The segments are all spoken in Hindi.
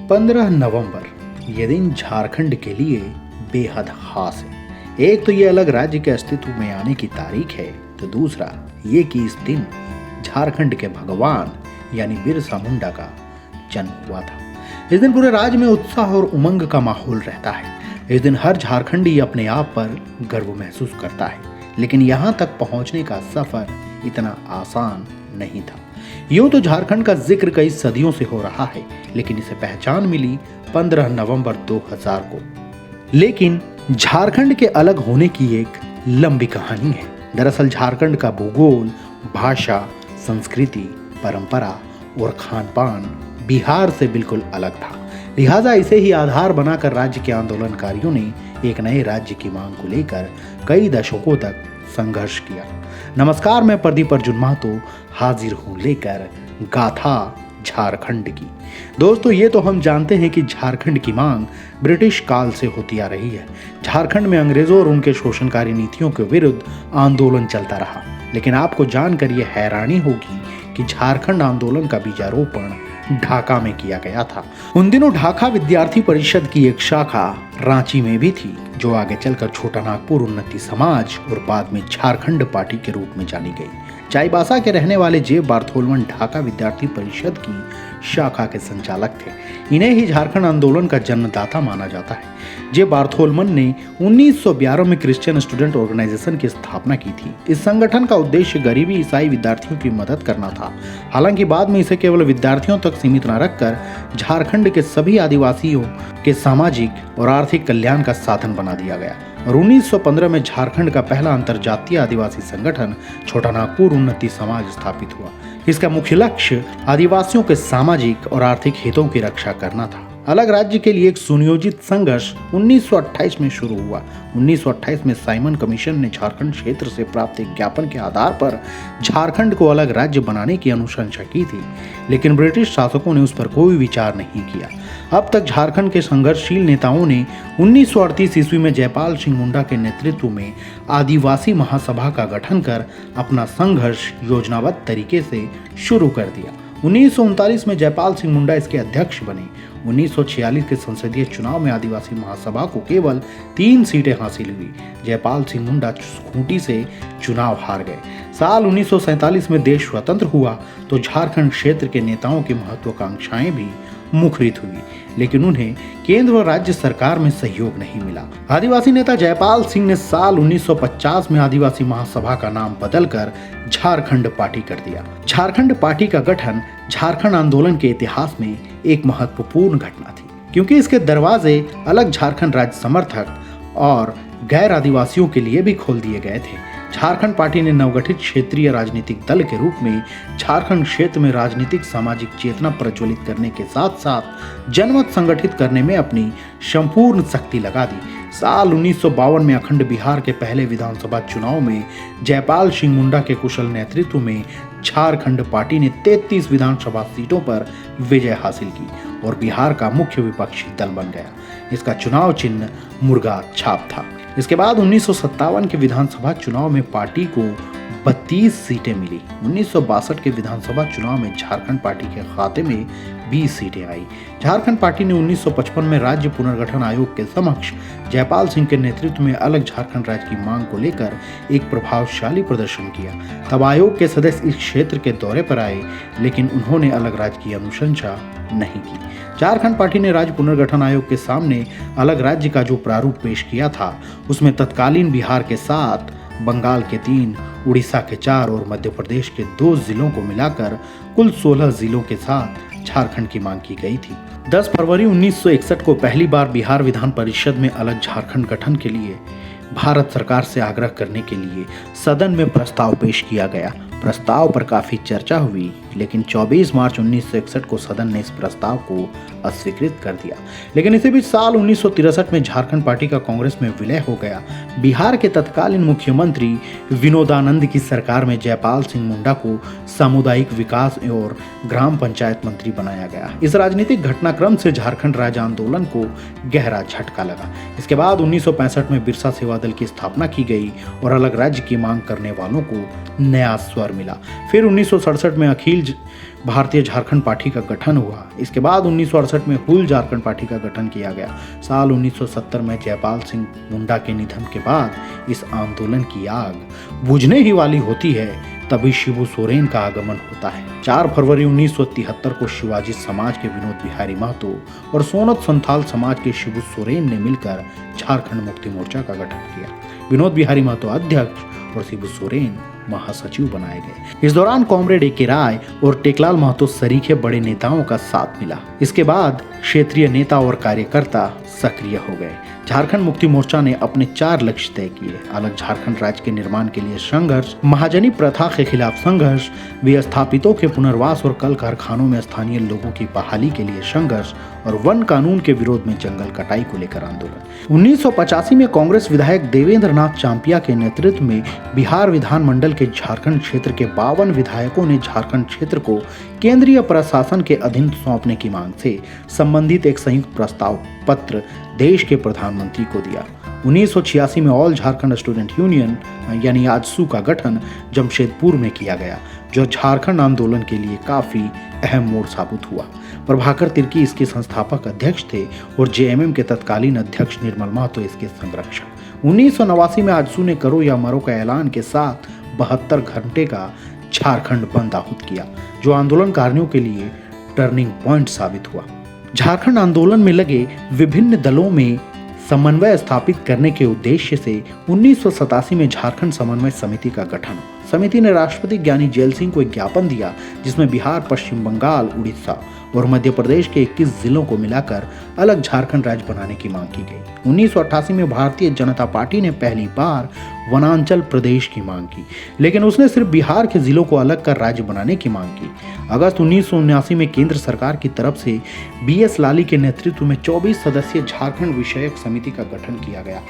15 नवंबर ये दिन झारखंड के लिए बेहद खास है। एक तो ये अलग राज्य के अस्तित्व में आने की तारीख है, तो दूसरा ये कि इस दिन झारखंड के भगवान यानी बिरसा मुंडा का जन्म हुआ था। इस दिन पूरे राज्य में उत्साह और उमंग का माहौल रहता है। इस दिन हर झारखंडी अपने आप पर गर्व महसूस करता है, लेकिन यहाँ तक पहुँचने का सफर इतना आसान नहीं था। यूं तो झारखंड का जिक्र कई सदियों से हो रहा है, लेकिन इसे पहचान मिली 15 नवंबर 2000 को। लेकिन झारखंड के अलग होने की एक लंबी कहानी है। दरअसल झारखंड का भूगोल, भाषा, संस्कृति, परंपरा और खान पान बिहार से बिल्कुल अलग था। लिहाजा इसे ही आधार बनाकर राज्य के आंदोलनकारियों ने एक नए राज्य की मांग को लेकर कई दशकों तक संघर्ष किया। नमस्कार, मैं प्रदीप अर्जुन महतो हाजिर हूँ लेकर गाथा झारखंड की। दोस्तों, ये तो हम जानते हैं कि झारखंड की मांग ब्रिटिश काल से होती आ रही है। झारखंड में अंग्रेजों और उनके शोषणकारी नीतियों के विरुद्ध आंदोलन चलता रहा, लेकिन आपको जानकर यह हैरानी होगी कि झारखंड आंदोलन का बीजारोपण ढाका में किया गया था। उन दिनों ढाका विद्यार्थी परिषद की एक शाखा रांची में भी थी, जो आगे चलकर छोटा नागपुर उन्नति समाज और बाद में झारखंड पार्टी के रूप में जानी गई। चाईबासा के रहने वाले जे बार्थोलमन ढाका विद्यार्थी परिषद की शाखा के संचालक थे। इन्हें ही झारखंड आंदोलन का जन्मदाता माना जाता है। जे बार्थोलमन ने 1912 में क्रिश्चियन स्टूडेंट ऑर्गेनाइजेशन की स्थापना की थी। इस संगठन का उद्देश्य गरीबी ईसाई विद्यार्थियों की मदद करना था। हालांकि बाद में इसे केवल विद्यार्थियों तक सीमित न रखकर झारखंड के सभी आदिवासियों के सामाजिक और आर्थिक कल्याण का साधन बना दिया गया और 1915 में झारखंड का पहला अंतर्जातीय आदिवासी संगठन छोटा नागपुर उन्नति समाज स्थापित हुआ। इसका मुख्य लक्ष्य आदिवासियों के सामाजिक और आर्थिक हितों की रक्षा करना था। अलग राज्य के लिए एक सुनियोजित संघर्ष 1928 में शुरू हुआ। 1928 में साइमन कमीशन ने झारखंड क्षेत्र से प्राप्त एक ज्ञापन के आधार पर झारखंड को अलग राज्य बनाने की अनुशंसा की थी, लेकिन ब्रिटिश शासकों ने उस पर कोई विचार नहीं किया। अब तक झारखंड के संघर्षशील नेताओं ने 1938 ईस्वी में जयपाल सिंह मुंडा के नेतृत्व में आदिवासी महासभा का गठन कर अपना संघर्ष योजनाबद्ध तरीके से शुरू कर दिया। 1939 में जयपाल सिंह मुंडा इसके अध्यक्ष बने। 1946 के संसदीय चुनाव में आदिवासी महासभा को केवल 3 सीटें हासिल हुई। जयपाल सिंह मुंडा खूंटी से चुनाव हार गए। साल 1947 में देश स्वतंत्र हुआ तो झारखंड क्षेत्र के नेताओं की महत्वाकांक्षाएं भी मुखरित हुई, लेकिन उन्हें केंद्र और राज्य सरकार में सहयोग नहीं मिला। आदिवासी नेता जयपाल सिंह ने साल 1950 में आदिवासी महासभा का नाम बदलकर झारखंड पार्टी कर दिया। झारखंड पार्टी का गठन झारखंड आंदोलन के इतिहास में एक महत्वपूर्ण घटना थी, क्योंकि इसके दरवाजे अलग झारखंड राज्य समर्थक और गैर आदिवासियों के लिए भी खोल दिए गए थे। झारखंड पार्टी ने नवगठित क्षेत्रीय राजनीतिक दल के रूप में झारखंड क्षेत्र में राजनीतिक सामाजिक चेतना प्रज्वलित करने के साथ साथ जनमत संगठित करने में अपनी संपूर्ण शक्ति लगा दी। साल 1952 में अखंड बिहार के पहले विधानसभा चुनाव में जयपाल सिंह मुंडा के कुशल नेतृत्व में झारखंड पार्टी ने 33 विधानसभा सीटों पर विजय हासिल की और बिहार का मुख्य विपक्षी दल बन गया। इसका चुनाव चिन्ह मुर्गा छाप था। इसके बाद 1957 के विधानसभा चुनाव में पार्टी को 32 सीटें मिली। 1962 के विधानसभा चुनाव में झारखंड पार्टी के खाते में 20 सीटें आई। झारखंड पार्टी ने 1955 में राज्य पुनर्गठन आयोग के समक्ष जयपाल सिंह के नेतृत्व में अलग झारखंड राज्य की मांग को लेकर एक प्रभावशाली प्रदर्शन किया। तब आयोग के सदस्य इस क्षेत्र के दौरे पर आए, लेकिन उन्होंने अलग राज्य की अनुशंसा नहीं की। झारखंड पार्टी ने राज्य पुनर्गठन आयोग के सामने अलग राज्य का जो प्रारूप पेश किया था, उसमें तत्कालीन बिहार के 7, बंगाल के 3, उड़ीसा के 4 और मध्य प्रदेश के 2 जिलों को मिलाकर कुल 16 जिलों के साथ झारखंड की मांग की गई थी। 10 फरवरी 1961 को पहली बार बिहार विधान परिषद में अलग झारखंड गठन के लिए भारत सरकार से आग्रह करने के लिए सदन में प्रस्ताव पेश किया गया। प्रस्ताव पर काफी चर्चा हुई, लेकिन 24 मार्च 1961 को सदन ने इस प्रस्ताव को अस्वीकृत कर दिया। लेकिन इसी बीच साल 1963 में झारखंड पार्टी का कांग्रेस में विलय हो गया। बिहार के तत्कालीन मुख्यमंत्री विनोदानंद की सरकार में जयपाल सिंह मुंडा को सामुदायिक विकास और ग्राम पंचायत मंत्री बनाया गया। इस राजनीतिक घटनाक्रम से झारखंड राज्य आंदोलन को गहरा झटका लगा। इसके बाद 1965 में बिरसा सेवा दल की स्थापना की गई और अलग राज्य की मांग करने वालों को नया स्वर मिला। फिर 1967 में अखिल भारतीय झारखंड पार्टी का गठन हुआ। इसके बाद 1968 में हुल झारखंड पार्टी का गठन किया गया। साल 1970 में जयपाल सिंह मुंडा के निधन के बाद इस आंदोलन की आग बुझने ही वाली होती है, तभी शिबू सोरेन का आगमन होता है। 4 फरवरी 1973 को शिवाजी समाज के विनोद बिहारी महतो और सोनत संथाल समाज के शिबू सोरेन ने मिलकर झारखंड मुक्ति मोर्चा का गठन किया। विनोद बिहारी महतो अध्यक्ष और शिबू सोरेन महासचिव बनाए गए। इस दौरान कॉमरेड ए.के. राय और टेकलाल महतो सरीखे बड़े नेताओं का साथ मिला। इसके बाद क्षेत्रीय नेता और कार्यकर्ता सक्रिय हो गए। झारखंड मुक्ति मोर्चा ने अपने 4 लक्ष्य तय किए: अलग झारखंड राज्य के निर्माण के लिए संघर्ष, महाजनी प्रथा के खिलाफ संघर्ष, विस्थापितों के पुनर्वास और कल कारखानों में स्थानीय लोगों की बहाली के लिए संघर्ष और वन कानून के विरोध में जंगल कटाई को लेकर आंदोलन। 1985 में कांग्रेस विधायक देवेंद्र नाथ चांपिया के नेतृत्व में बिहार विधानमंडल के झारखंड क्षेत्र के 52 विधायकों ने झारखंड क्षेत्र को केंद्रीय प्रशासन के अधीन सौंपने की मांग से संबंधित एक संयुक्त प्रस्ताव पत्र देश के प्रधानमंत्री को दिया। 1986 में ऑल झारखंड स्टूडेंट यूनियन यानी आजसू का गठन जमशेदपुर में किया गया, जो झारखंड आंदोलन के लिए काफी अहम मोड़ साबित हुआ। प्रभाकर तिर्की इसके संस्थापक अध्यक्ष थे और जेएमएम के तत्कालीन अध्यक्ष निर्मल महतो इसके संरक्षक। 1989 में आजसू ने करो या मरो का ऐलान के साथ 72 घंटे का झारखंड बंद आहूत किया, जो आंदोलनकारियों के लिए टर्निंग पॉइंट साबित हुआ। झारखंड आंदोलन में लगे विभिन्न दलों में समन्वय स्थापित करने के उद्देश्य से 1987 में झारखंड समन्वय समिति का गठन हुआ। समिति ने राष्ट्रपति ज्ञानी जैल सिंह को एक ज्ञापन दिया, जिसमें बिहार, पश्चिम बंगाल, उड़ीसा और मध्य प्रदेश के 21 जिलों को मिलाकर अलग झारखंड राज्य बनाने की मांग की गई। 1988 में भारतीय जनता पार्टी ने पहली बार वनांचल प्रदेश की मांग की, लेकिन उसने सिर्फ बिहार के जिलों को अलग कर राज्य बनाने की मांग की। अगस्त 1979 में केंद्र सरकार की तरफ से बीएस लाली के नेतृत्व में 24 सदस्यीय झारखंड विषयक समिति का गठन किया गया।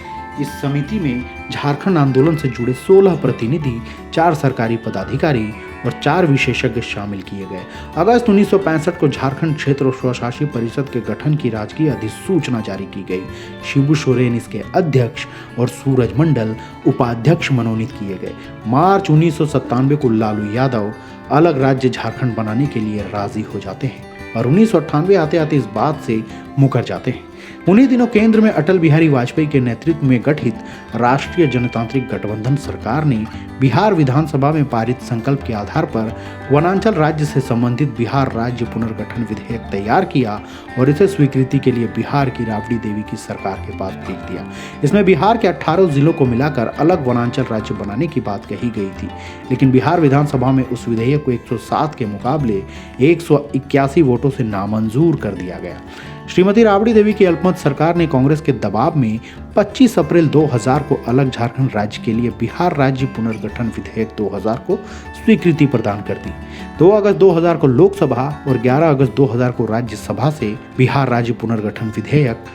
इस समिति में झारखंड आंदोलन से जुड़े 16 प्रतिनिधि, 4 सरकारी पदाधिकारी और 4 विशेषज्ञ शामिल किए गए। अगस्त 1965 को झारखंड क्षेत्र और स्वशासी परिषद के गठन की राजकीय अधिसूचना जारी की गई। शिबू सोरेन इसके अध्यक्ष और सूरज मंडल उपाध्यक्ष मनोनीत किए गए। मार्च 1997 को लालू यादव अलग राज्य झारखंड बनाने के लिए राजी हो जाते हैं और 1998 आते आते इस बात से मुकर जाते हैं। उन्हीं दिनों केंद्र में अटल बिहारी वाजपेयी के नेतृत्व में गठित राष्ट्रीय जनतांत्रिक गठबंधन सरकार ने बिहार विधानसभा में पारित संकल्प के आधार पर वनांचल राज्य से संबंधित बिहार राज्य पुनर्गठन विधेयक तैयार किया और इसे स्वीकृति के लिए बिहार की राबड़ी देवी की सरकार के पास भेज दिया। इसमें बिहार के 18 जिलों को मिलाकर अलग वनांचल राज्य बनाने की बात कही गई थी, लेकिन बिहार विधानसभा में उस विधेयक को 107 के मुकाबले 181 वोटों से नामंजूर कर दिया गया। श्रीमती राबड़ी देवी की अल्पमत सरकार ने कांग्रेस के दबाव में 25 अप्रैल 2000 को अलग झारखंड राज्य के लिए बिहार राज्य पुनर्गठन विधेयक 2000 को स्वीकृति प्रदान कर दी। 2 अगस्त 2000 को लोकसभा और 11 अगस्त 2000 को राज्यसभा से बिहार राज्य पुनर्गठन विधेयक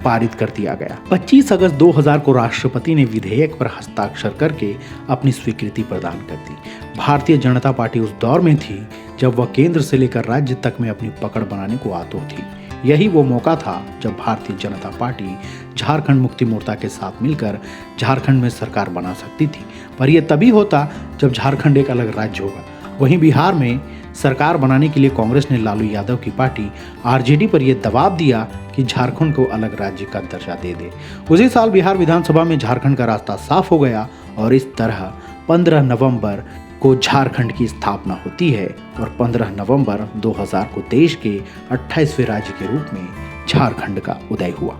पारित कर दिया गया। 25 अगस्त 2000 को राष्ट्रपति ने विधेयक पर हस्ताक्षर करके अपनी स्वीकृति प्रदान कर दी। भारतीय जनता पार्टी उस दौर में थी जब वह केंद्र से लेकर राज्य तक में अपनी पकड़ बनाने को आतुर थी। यही वो मौका था जब भारतीय जनता पार्टी झारखंड मुक्ति मोर्चा के साथ मिलकर झारखंड में सरकार बना सकती थी, पर यह तभी होता जब झारखंड एक अलग राज्य होगा। वहीं बिहार में सरकार बनाने के लिए कांग्रेस ने लालू यादव की पार्टी आरजेडी पर यह दबाव दिया कि झारखंड को अलग राज्य का दर्जा दे दे। उसी साल बिहार विधानसभा में झारखंड का रास्ता साफ हो गया और इस तरह 15 नवंबर को झारखंड की स्थापना होती है और 15 नवंबर 2000 को देश के 28वें राज्य के रूप में झारखंड का उदय हुआ।